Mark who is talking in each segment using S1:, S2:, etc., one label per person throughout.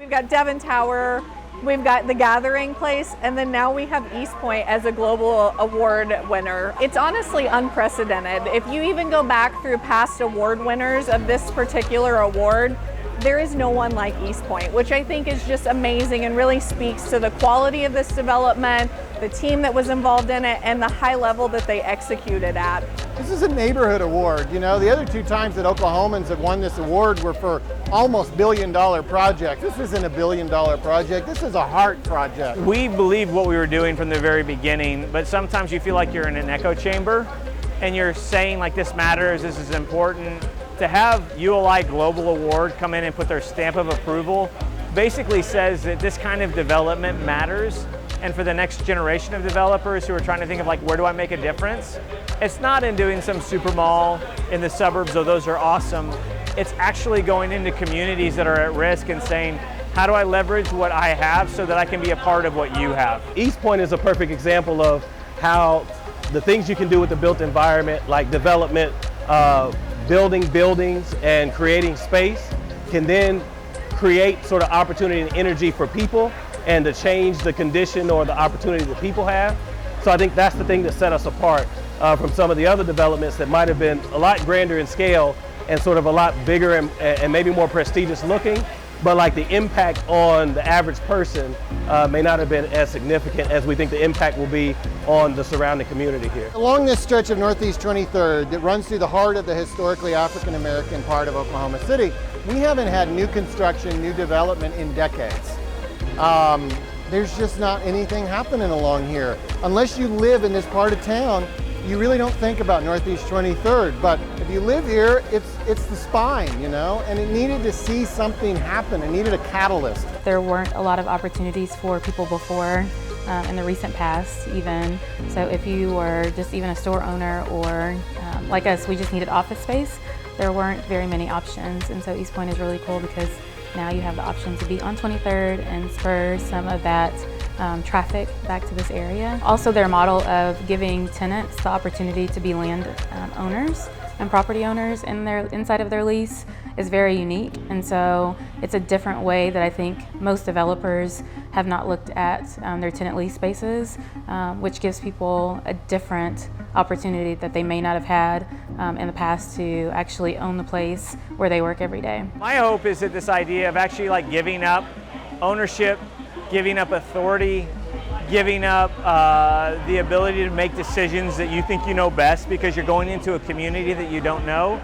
S1: We've got Devon Tower, we've got the Gathering Place, and then now we have East Point as a global award winner. It's honestly unprecedented. If you even go back through past award winners of this particular award, there is no one like East Point, which I think is just amazing and really speaks to the quality of this development, the team that was involved in it, and the high level that they executed at.
S2: This is a neighborhood award. You know, the other two times that Oklahomans have won this award were for almost billion-dollar projects. This isn't a billion-dollar project. This is a heart project.
S3: We believed what we were doing from the very beginning, but sometimes you feel like you're in an echo chamber and you're saying like this matters, this is important. To have ULI Global Award come in and put their stamp of approval basically says that this kind of development matters. And for the next generation of developers who are trying to think of like, where do I make a difference? It's not in doing some super mall in the suburbs, though those are awesome. It's actually going into communities that are at risk and saying, how do I leverage what I have so that I can be a part of what you have?
S4: East Point is a perfect example of how the things you can do with the built environment, like development, building buildings and creating space, can then create sort of opportunity and energy for people and to change the condition or the opportunity that people have. So I think that's the thing that set us apart from some of the other developments that might have been a lot grander in scale and sort of a lot bigger and maybe more prestigious looking, but like the impact on the average person may not have been as significant as we think the impact will be on the surrounding community here.
S2: Along this stretch of Northeast 23rd that runs through the heart of the historically African-American part of Oklahoma City, we haven't had new construction, new development in decades. There's just not anything happening along here. Unless you live in this part of town, you really don't think about Northeast 23rd, but if you live here, it's the spine, you know, and it needed to see something happen. It needed a catalyst.
S5: There weren't a lot of opportunities for people before in the recent past even. So if you were just even a store owner or like us, we just needed office space, there weren't very many options. And so East Point is really cool because now you have the option to be on 23rd and spur some of that traffic back to this area. Also, their model of giving tenants the opportunity to be land owners and property owners inside of their lease is very unique. And so it's a different way that I think most developers have not looked at their tenant lease spaces, which gives people a different opportunity that they may not have had in the past to actually own the place where they work every day.
S3: My hope is that this idea of actually like giving up ownership, giving up authority, giving up the ability to make decisions that you think you know best because you're going into a community that you don't know,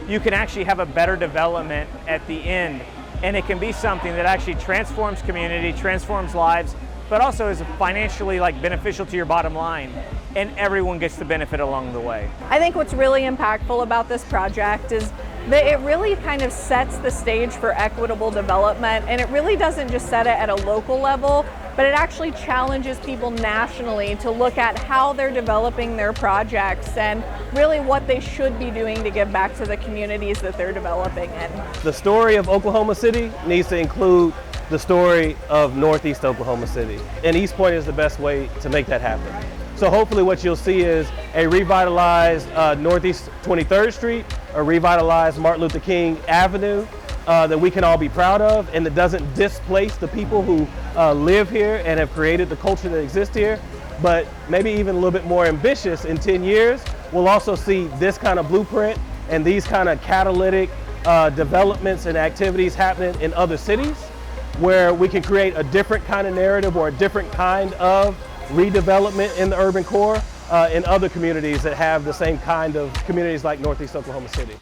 S3: you can actually have a better development at the end. And it can be something that actually transforms community, transforms lives, but also is financially like beneficial to your bottom line. And everyone gets the benefit along the way.
S1: I think what's really impactful about this project is that it really kind of sets the stage for equitable development, and it really doesn't just set it at a local level, but it actually challenges people nationally to look at how they're developing their projects and really what they should be doing to give back to the communities that they're developing in.
S4: The story of Oklahoma City needs to include the story of Northeast Oklahoma City, and East Point is the best way to make that happen. So hopefully what you'll see is a revitalized Northeast 23rd Street, a revitalized Martin Luther King Avenue that we can all be proud of and that doesn't displace the people who live here and have created the culture that exists here, but maybe even a little bit more ambitious. In 10 years, we'll also see this kind of blueprint and these kind of catalytic developments and activities happening in other cities where we can create a different kind of narrative or a different kind of redevelopment in the urban core in other communities that have the same kind of communities like Northeast Oklahoma City.